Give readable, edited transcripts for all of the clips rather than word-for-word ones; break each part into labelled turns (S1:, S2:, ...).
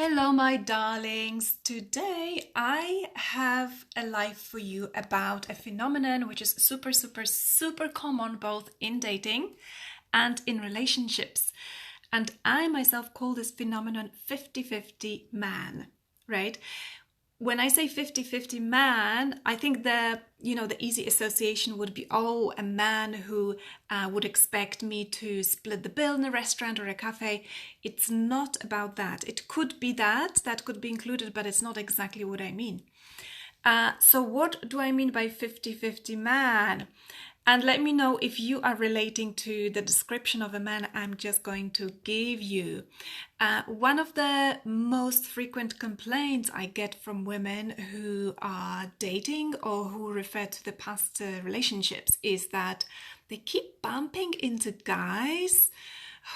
S1: Hello, my darlings. Today I have a live for you about a phenomenon which is super, super, super common both in dating and in relationships. And I myself call this phenomenon 50-50 man, right? When I say 50-50 man, I think the easy association would be, oh, a man who would expect me to split the bill in a restaurant or a cafe. It's not about that. It could be that could be included, but it's not exactly what I mean. So what do I mean by 50-50 man? And let me know if you are relating to the description of a man I'm just going to give you. One of the most frequent complaints I get from women who are dating or who refer to the past relationships is that they keep bumping into guys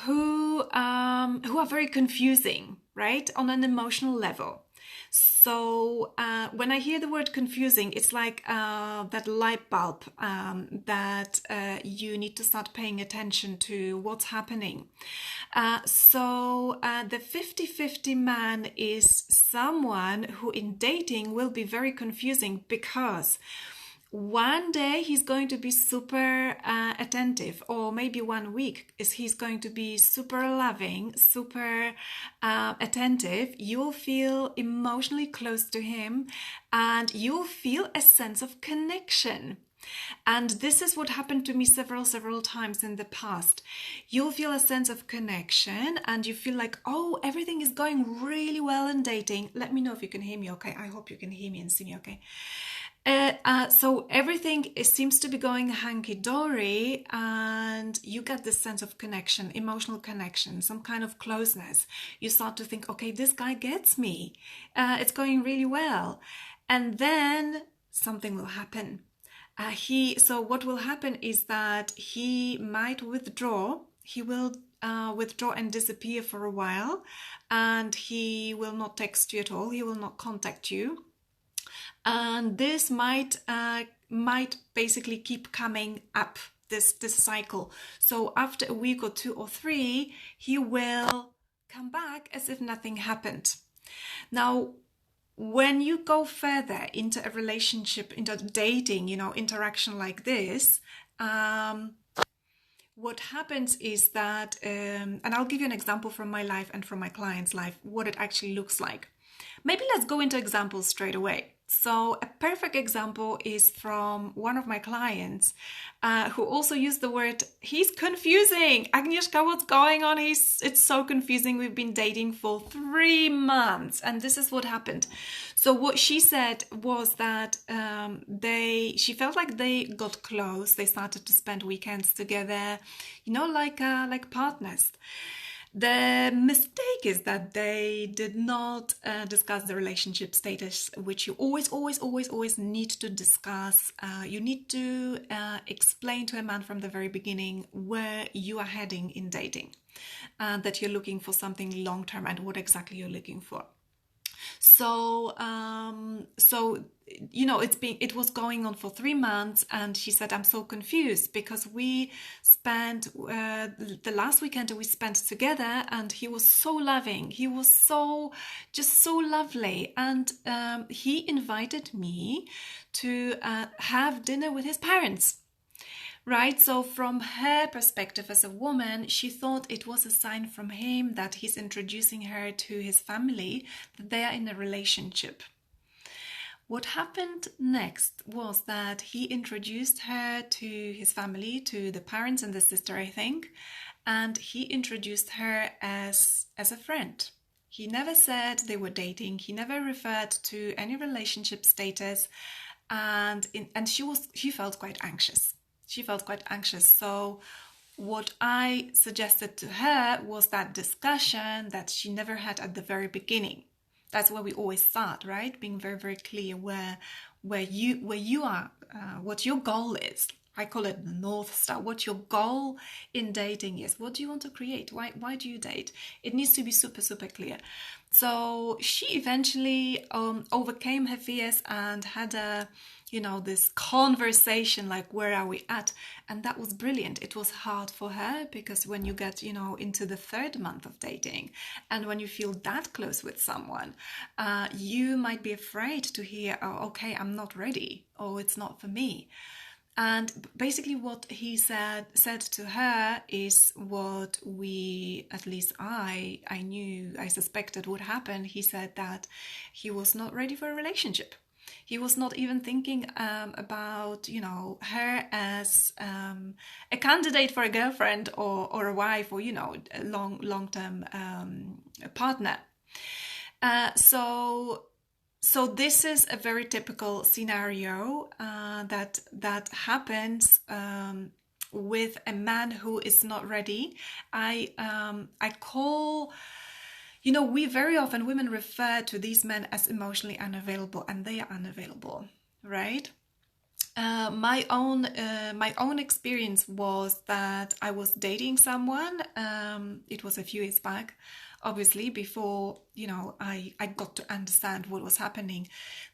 S1: who are very confusing, right, on an emotional level. So when I hear the word confusing, it's like that light bulb that you need to start paying attention to what's happening. So the 50-50 man is someone who in dating will be very confusing because one day he's going to be super attentive, or maybe one week is he's going to be super loving, super attentive. You'll feel emotionally close to him and you'll feel a sense of connection. And this is what happened to me several times in the past. You'll feel a sense of connection and you feel like, oh, everything is going really well in dating. Let me know if you can hear me okay. I hope you can hear me and see me okay. So everything seems to be going hunky-dory and you get this sense of connection, emotional connection, some kind of closeness. You start to think, okay, this guy gets me. It's going really well. And then something will happen. So what will happen is that he might withdraw. He will withdraw and disappear for a while, and he will not text you at all. He will not contact you. And this might basically keep coming up, this cycle. So after a week or two or three, he will come back as if nothing happened. Now, when you go further into a relationship, into dating, interaction like this, what happens is that, and I'll give you an example from my life and from my client's life, what it actually looks like. Maybe let's go into examples straight away. So a perfect example is from one of my clients who also used the word, he's confusing. Agnieszka, what's going on? It's so confusing. We've been dating for 3 months and this is what happened. So what she said was that she felt like they got close. They started to spend weekends together, like partners. The mistake is that they did not discuss the relationship status, which you always need to discuss. You need to explain to a man from the very beginning where you are heading in dating, that you're looking for something long-term and what exactly you're looking for. So it was going on for 3 months, and she said, I'm so confused because we spent the last weekend we spent together, and he was so loving. He was just so lovely, and he invited me to have dinner with his parents. Right, so from her perspective as a woman, she thought it was a sign from him that he's introducing her to his family, that they are in a relationship. What happened next was that he introduced her to his family, to the parents and the sister, I think, and he introduced her as a friend. He never said they were dating. He never referred to any relationship status, and she felt quite anxious. So what I suggested to her was that discussion that she never had at the very beginning. That's where we always start, right? Being very, very clear where you are, what your goal is. I call it the North Star, what your goal in dating is. What do you want to create? Why do you date? It needs to be super, super clear. So she eventually overcame her fears and had this conversation like, where are we at? And that was brilliant. It was hard for her because when you get, into the third month of dating and when you feel that close with someone, you might be afraid to hear, oh, okay, I'm not ready, or it's not for me. And basically what he said to her is what at least I knew, I suspected would happen. He said that he was not ready for a relationship. He was not even thinking about, her as a candidate for a girlfriend or a wife or, a long-term partner. So this is a very typical scenario that happens with a man who is not ready. I call, we very often, women refer to these men as emotionally unavailable, and they are unavailable, right? My own experience was that I was dating someone. It was a few years back, obviously, before I got to understand what was happening.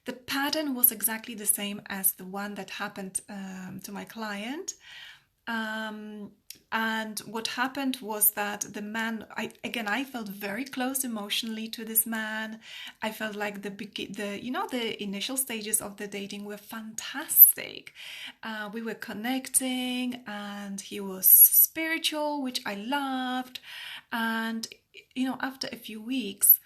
S1: The pattern was exactly the same as the one that happened to my client. And what happened was that the man, I felt very close emotionally to this man. I felt like the initial stages of the dating were fantastic. We were connecting, and he was spiritual, which I loved. And after a few weeks,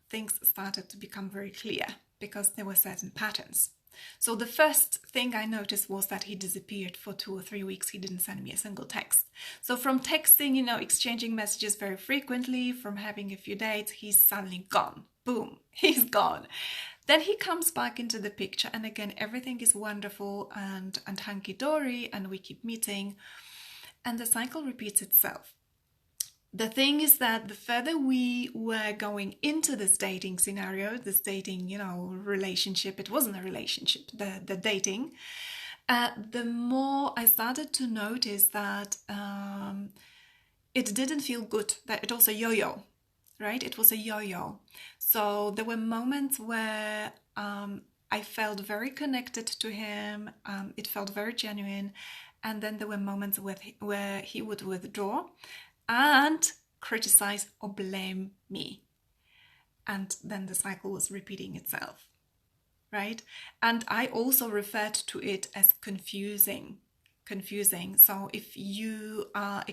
S1: things started to become very clear because there were certain patterns. So the first thing I noticed was that he disappeared for 2 or 3 weeks. He didn't send me a single text. So from texting, exchanging messages very frequently, from having a few dates, he's suddenly gone. Boom, he's gone. Then he comes back into the picture, and again, everything is wonderful and hunky-dory, and we keep meeting, and the cycle repeats itself. The thing is that the further we were going into this dating scenario, this dating, relationship, it wasn't a relationship, the dating, the more I started to notice that it didn't feel good, that it was a yo-yo, right? It was a yo-yo. So there were moments where I felt very connected to him. It felt very genuine. And then there were moments where he would withdraw and criticize or blame me. And then the cycle was repeating itself, right? And I also referred to it as confusing. So if you are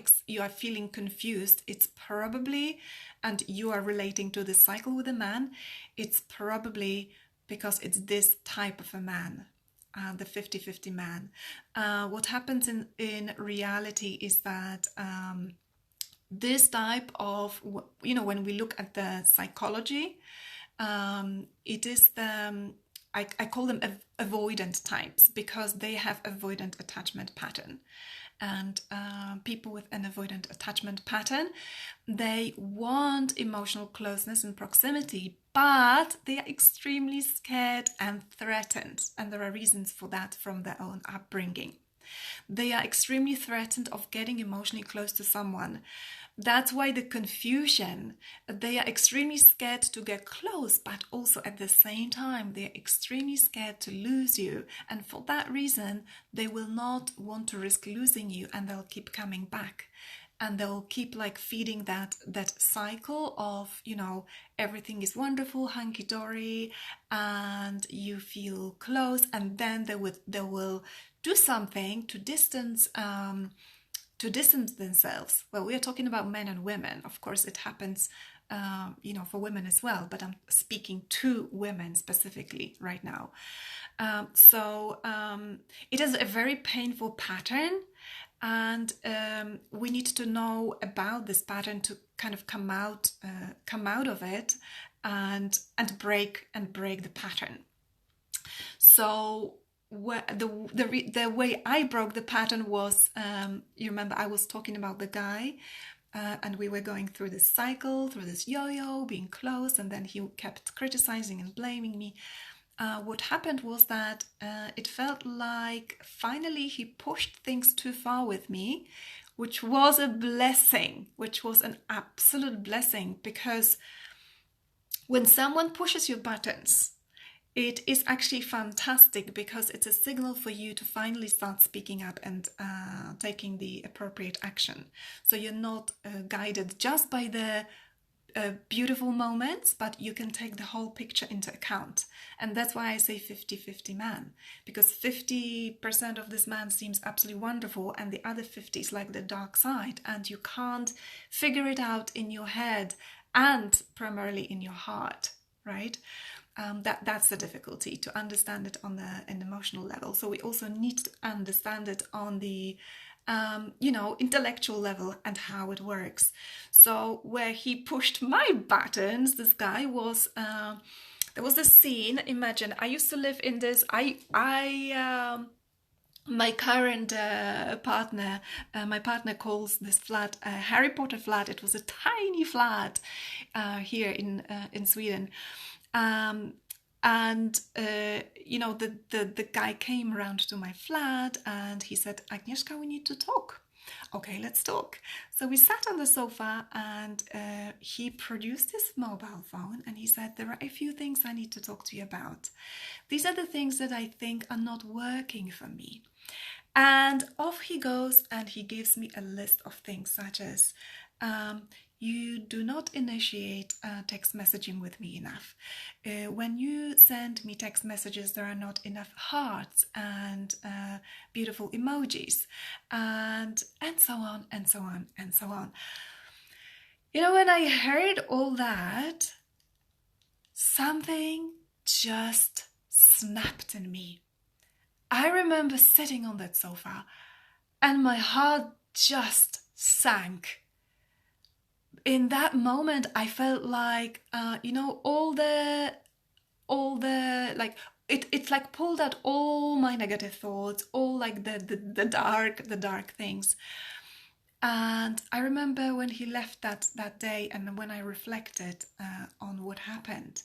S1: feeling confused, it's probably, and you are relating to this cycle with a man, it's probably because it's this type of a man. The 50-50 man. What happens in reality is that this type of, when we look at the psychology, it is I call them avoidant types, because they have avoidant attachment pattern. And people with an avoidant attachment pattern, they want emotional closeness and proximity, but they are extremely scared and threatened. And there are reasons for that from their own upbringing. They are extremely threatened of getting emotionally close to someone. That's why the confusion, they are extremely scared to get close, but also at the same time, they're extremely scared to lose you. And for that reason, they will not want to risk losing you, and they'll keep coming back. And they'll keep feeding that cycle of, everything is wonderful, hunky-dory, and you feel close, and then they will do something to distance themselves. Well, we are talking about men and women. Of course, it happens, for women as well, but I'm speaking to women specifically right now. So it is a very painful pattern, and we need to know about this pattern to kind of come out of it and break the pattern. So the way I broke the pattern was, you remember I was talking about the guy, and we were going through this cycle, through this yo-yo, being close, and then he kept criticizing and blaming me. what happened was that it felt like finally he pushed things too far with me, which was a blessing, which was an absolute blessing, because when someone pushes your buttons, it is actually fantastic, because it's a signal for you to finally start speaking up and taking the appropriate action. So you're not guided just by the beautiful moments, but you can take the whole picture into account. And that's why I say 50-50 man, because 50% of this man seems absolutely wonderful, and the other 50 is like the dark side, and you can't figure it out in your head and primarily in your heart, right? That's the difficulty, to understand it on an emotional level. So we also need to understand it on the intellectual level and how it works. So where he pushed my buttons, this guy was, there was this scene. Imagine, I used to live in this, my current partner, my partner calls this flat Harry Potter flat. It was a tiny flat here in Sweden. The guy came around to my flat and he said, Agnieszka, we need to talk. Okay, let's talk. So we sat on the sofa, and he produced his mobile phone and he said, there are a few things I need to talk to you about. These are the things that I think are not working for me. And off he goes, and he gives me a list of things such as, you do not initiate text messaging with me enough. When you send me text messages, there are not enough hearts and beautiful emojis, and so on, and so on, and so on. When I heard all that, something just snapped in me. I remember sitting on that sofa and my heart just sank. In that moment, I felt like, all the it's like pulled out all my negative thoughts, all like the dark things. And I remember when he left that day, and when I reflected on what happened,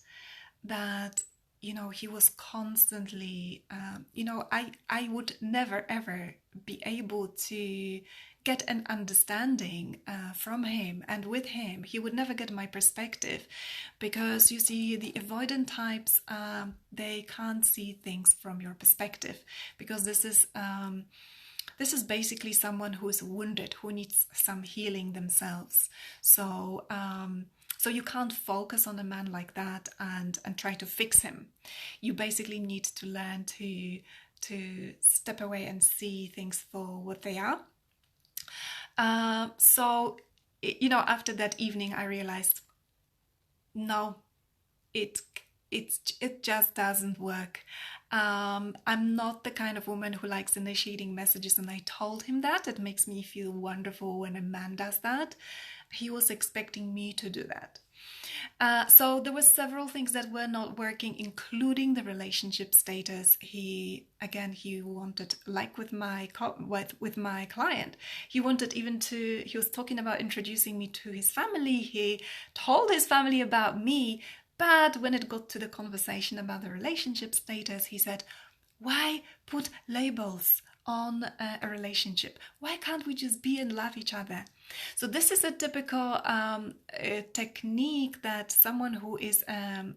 S1: that he was constantly, I would never ever be able to get an understanding from him, and with him he would never get my perspective, because you see, the avoidant types, they can't see things from your perspective, because this is basically someone who is wounded, who needs some healing themselves. So you can't focus on a man like that and try to fix him. You basically need to learn to step away and see things for what they are. After that evening, I realized, no, it just doesn't work. I'm not the kind of woman who likes initiating messages, and I told him that. It makes me feel wonderful when a man does that. He was expecting me to do that. So there were several things that were not working, including the relationship status. He wanted, like with my client, he wanted he was talking about introducing me to his family. He told his family about me, but when it got to the conversation about the relationship status, he said, why put labels on a relationship? Why can't we just be and love each other? So this is a typical technique that someone who is an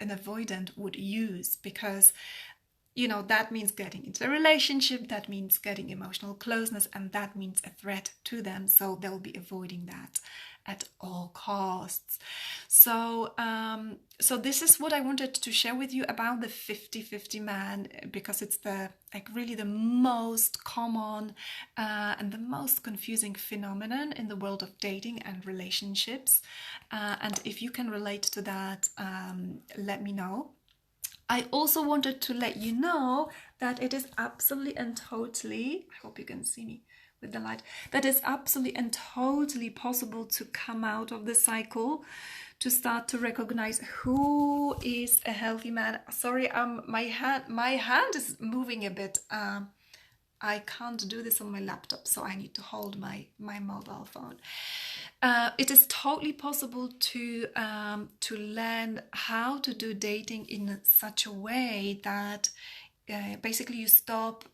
S1: avoidant would use, because that means getting into a relationship, that means getting emotional closeness, and that means a threat to them, so they'll be avoiding that at all costs. So this is what I wanted to share with you about the 50-50 man, because it's really the most common and the most confusing phenomenon in the world of dating and relationships. And if you can relate to that, let me know. I also wanted to let you know that it is absolutely and totally, I hope you can see me with the light, that is absolutely and totally possible to come out of the cycle, to start to recognize who is a healthy man. Sorry, my hand is moving a bit. I can't do this on my laptop, so I need to hold my mobile phone. It is totally possible to learn how to do dating in such a way that basically you stop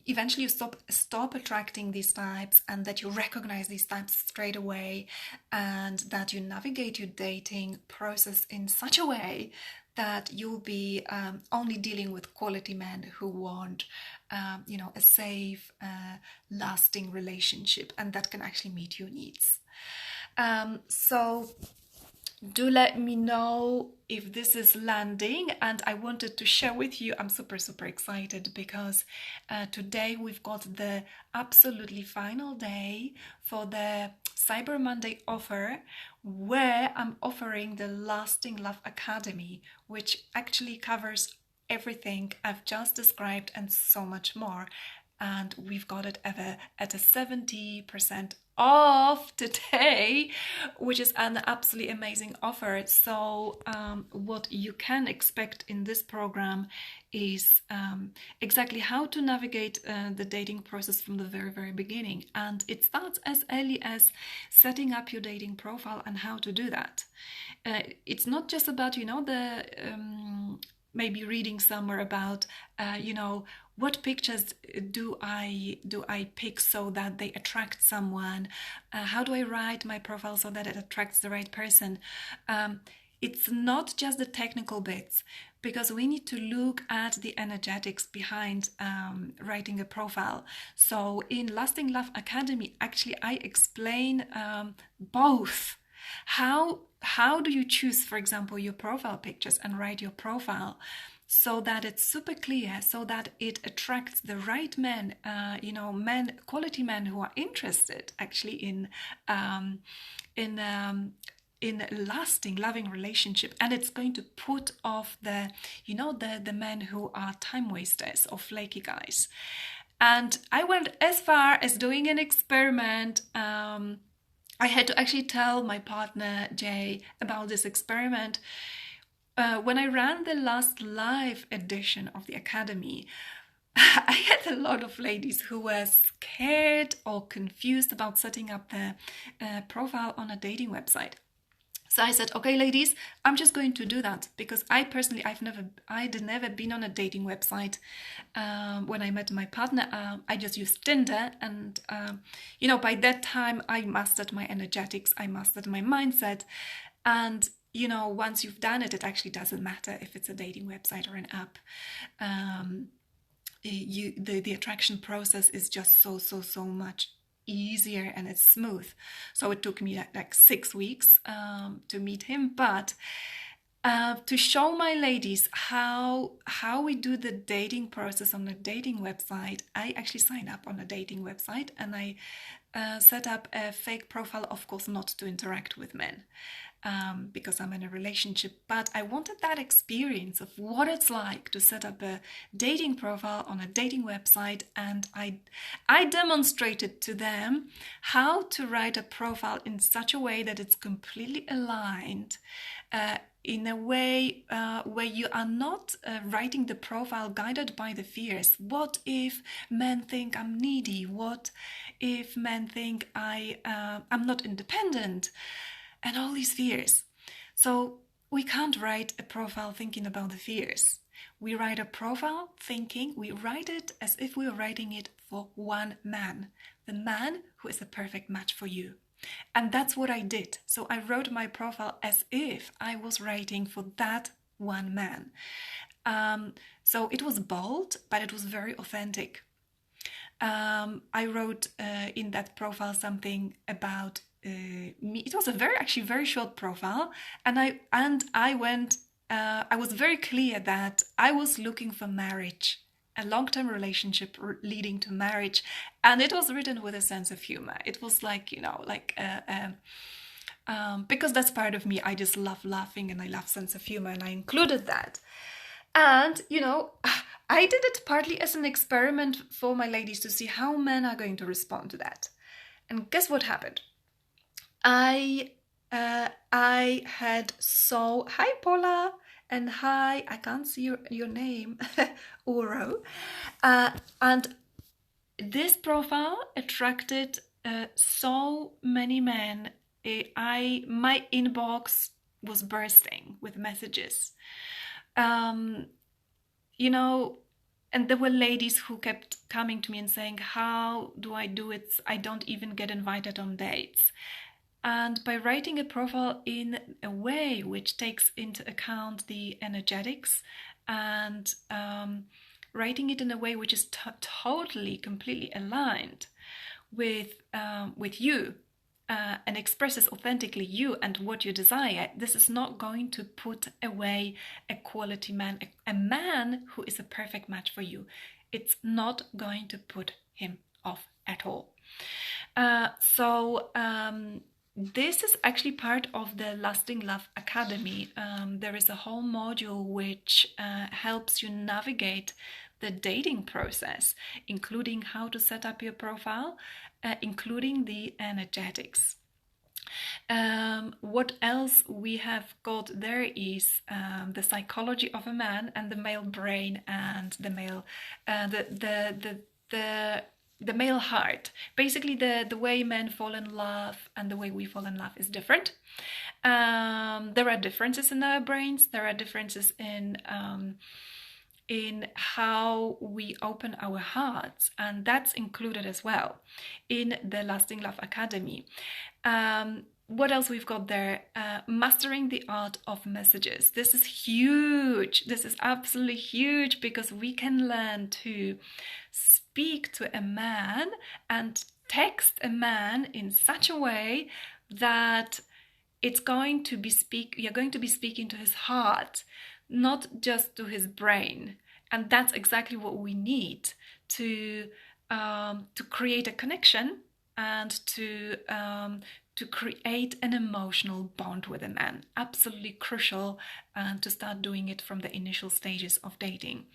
S1: eventually you stop attracting these types, and that you recognize these types straight away, and that you navigate your dating process in such a way that you'll be only dealing with quality men who want a safe lasting relationship, and that can actually meet your needs. So do let me know if this is landing, and I wanted to share with you, I'm super excited because today we've got the absolutely final day for the Cyber Monday offer, where I'm offering the Lasting Love Academy, which actually covers everything I've just described and so much more. And we've got it at a 70% off today, which is an absolutely amazing offer. So what you can expect in this program is exactly how to navigate the dating process from the very beginning. And it starts as early as setting up your dating profile and how to do that. It's not just about, maybe reading somewhere about, what pictures do I pick so that they attract someone? How do I write my profile so that it attracts the right person? It's not just the technical bits, because we need to look at the energetics behind writing a profile. So in Lasting Love Academy, actually, I explain both. How do you choose, for example, your profile pictures and write your profile so that it's super clear, so that it attracts the right men, quality men who are interested actually in lasting, loving relationship, and it's going to put off the men who are time wasters or flaky guys. And I went as far as doing an experiment. I had to actually tell my partner Jay about this experiment. When I ran the last live edition of the Academy, I had a lot of ladies who were scared or confused about setting up their profile on a dating website. So I said, okay, ladies, I'm just going to do that, because I'd never been on a dating website. When I met my partner, I just used Tinder, and by that time I mastered my energetics, I mastered my mindset, and once you've done it, it actually doesn't matter if it's a dating website or an app. The attraction process is just so much easier, and it's smooth. So it took me like 6 weeks to meet him, but to show my ladies how we do the dating process on a dating website, I actually signed up on a dating website, and I set up a fake profile, of course not to interact with men, because I'm in a relationship, but I wanted that experience of what it's like to set up a dating profile on a dating website, and I demonstrated to them how to write a profile in such a way that it's completely aligned, in a way where you are not writing the profile guided by the fears. What if men think I'm needy? What if men think I'm not independent? And all these fears. So we can't write a profile thinking about the fears. We write a profile we write it as if we were writing it for one man, the man who is the perfect match for you. And that's what I did. So I wrote my profile as if I was writing for that one man. So it was bold, but it was very authentic. I wrote in that profile something about me. It was a very short profile, and I was very clear that I was looking for marriage, a long-term relationship leading to marriage, and it was written with a sense of humor. It was because that's part of me. I just love laughing, and I love sense of humor, and I included that. And I did it partly as an experiment for my ladies to see how men are going to respond to that. And guess what happened? I had hi Paula, and hi, I can't see your name, Uro, and This profile attracted so many men. My inbox was bursting with messages. Um, you know, and there were ladies who kept coming to me and saying, how do I do it? I don't even get invited on dates. And by writing a profile in a way which takes into account the energetics and writing it in a way which is totally, completely aligned with you and expresses authentically you and what you desire, this is not going to put away a quality man, a man who is a perfect match for you. It's not going to put him off at all. This is actually part of the Lasting Love Academy. There is a whole module which helps you navigate the dating process, including how to set up your profile, including the energetics. What else we have got there is the psychology of a man and the male brain and the male the male heart. Basically, the way men fall in love and the way we fall in love is different. There are differences in our brains. There are differences in how we open our hearts, and that's included as well in the Lasting Love Academy. What else we've got there? Mastering the art of messages. This is huge. This is absolutely huge because we can learn to speak to a man and text a man in such a way that you're going to be speaking to his heart, not just to his brain. And that's exactly what we need to create a connection and to create an emotional bond with a man. Absolutely crucial to start doing it from the initial stages of dating.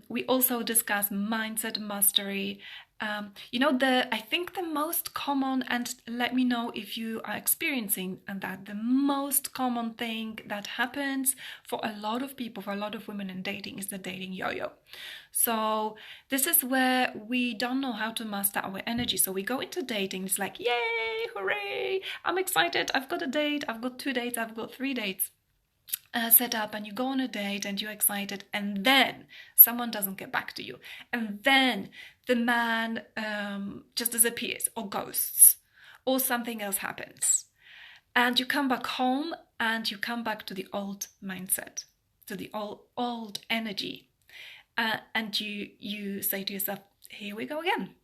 S1: We also discuss mindset mastery. I think the most common, and let me know if you are experiencing that, the most common thing that happens for a lot of people, for a lot of women in dating, is the dating yo-yo. So this is where we don't know how to master our energy. So we go into dating, it's like, yay, hooray, I'm excited, I've got a date, I've got 2 dates, I've got 3 dates. Set up, and you go on a date and you're excited, and then someone doesn't get back to you, and then the man just disappears or ghosts or something else happens, and you come back home and you come back to the old mindset, to the old energy, and you say to yourself, here we go again,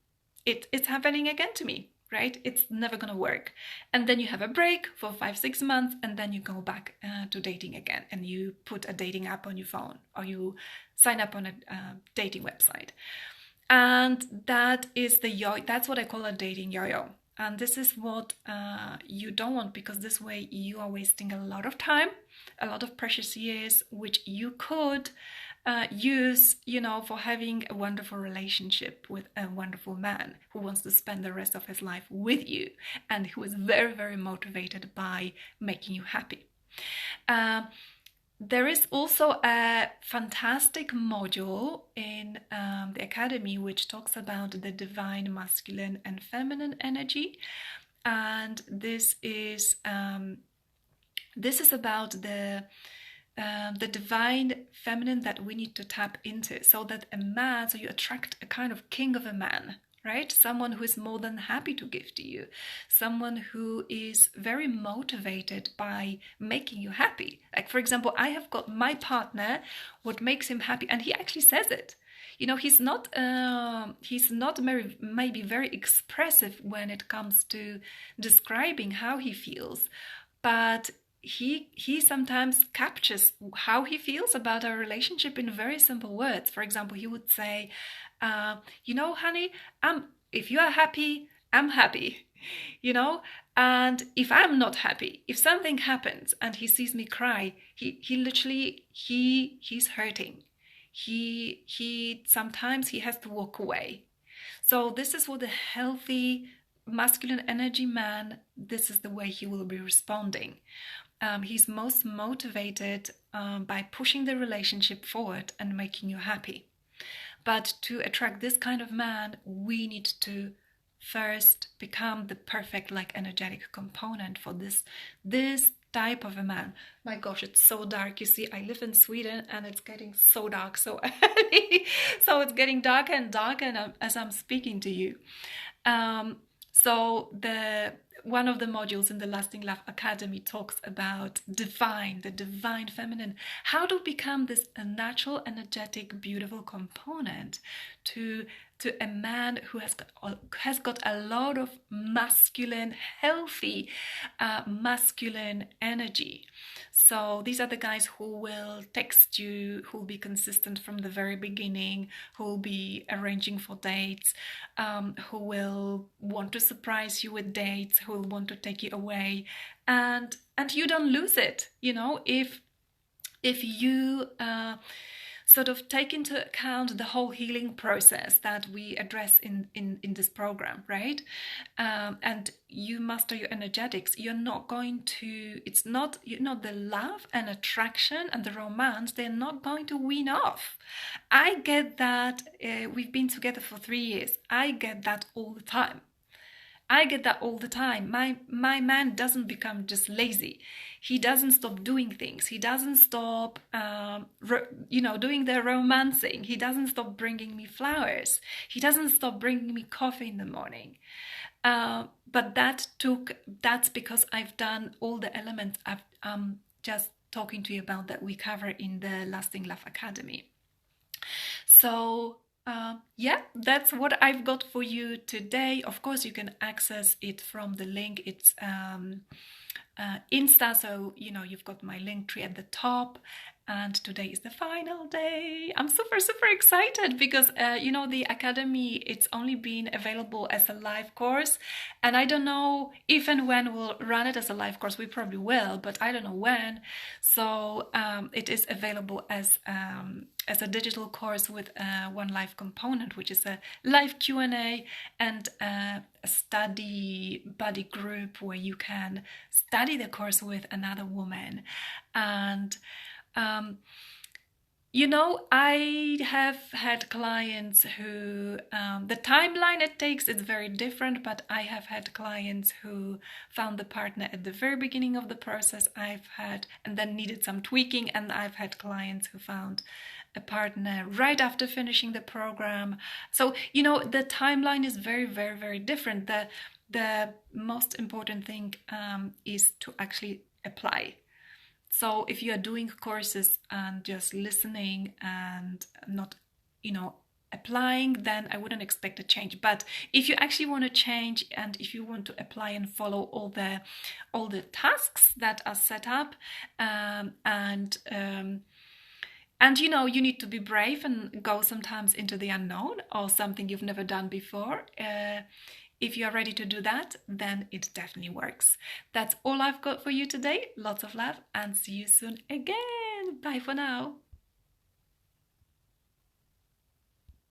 S1: it's happening again to me. Right? It's never going to work. And then you have a break for 5-6 months, and then you go back to dating again, and you put a dating app on your phone, or you sign up on a dating website. And that is that's what I call a dating yo-yo. And this is what you don't want, because this way you are wasting a lot of time, a lot of precious years, which you could use, for having a wonderful relationship with a wonderful man who wants to spend the rest of his life with you and who is very, very motivated by making you happy. There is also a fantastic module in the Academy which talks about the divine masculine and feminine energy, and this is about the divine feminine that we need to tap into, so that so you attract a kind of king of a man, right? Someone who is more than happy to give to you, someone who is very motivated by making you happy. Like, for example, I have got my partner, what makes him happy, and he actually says it. He's not maybe very expressive when it comes to describing how he feels, but he sometimes captures how he feels about our relationship in very simple words. For example, he would say, honey, if you are happy, I'm happy, and if I'm not happy, if something happens and he sees me cry, he's hurting. He sometimes he has to walk away. So this is what a healthy masculine energy man, this is the way he will be responding. He's most motivated by pushing the relationship forward and making you happy. But to attract this kind of man, we need to first become the perfect, like, energetic component for this type of a man. My gosh, it's so dark. You see, I live in Sweden and it's getting so dark so early. So it's getting darker and darker as I'm speaking to you. So one of the modules in the Lasting Love Academy talks about the divine feminine, how to become this natural, energetic, beautiful component to a man who has got a lot of masculine, healthy, masculine energy. So these are the guys who will text you, who will be consistent from the very beginning, who will be arranging for dates, who will want to surprise you with dates, who will want to take you away, and you don't lose it. You know, if you sort of take into account the whole healing process that we address in this program, right? And you master your energetics, you're not going to, the love and attraction and the romance, they're not going to wean off. I get that. We've been together for 3 years. I get that all the time. My man doesn't become just lazy. He doesn't stop doing things. He doesn't stop, doing the romancing. He doesn't stop bringing me flowers. He doesn't stop bringing me coffee in the morning. But that's because I've done all the elements I'm just talking to you about that we cover in the Lasting Love Academy. So, that's what I've got for you today. Of course, you can access it from the link. It's Insta, so you've got my link tree at the top. And today is the final day. I'm super, super excited because, the Academy, it's only been available as a live course. And I don't know if and when we'll run it as a live course. We probably will, but I don't know when. So it is available as a digital course with one live component, which is a live Q&A and a study buddy group where you can study the course with another woman. And I have had clients who, the timeline it takes is very different, but I have had clients who found the partner at the very beginning of the process. And then needed some tweaking, and I've had clients who found a partner right after finishing the program. So, the timeline is very, very, very different. The most important thing is to actually apply. So if you are doing courses and just listening and not, applying, then I wouldn't expect a change. But if you actually want to change and if you want to apply and follow all the tasks that are set up, you need to be brave and go sometimes into the unknown or something you've never done before. If you are ready to do that, then it definitely works. That's all I've got for you today. Lots of love and see you soon again. Bye for now.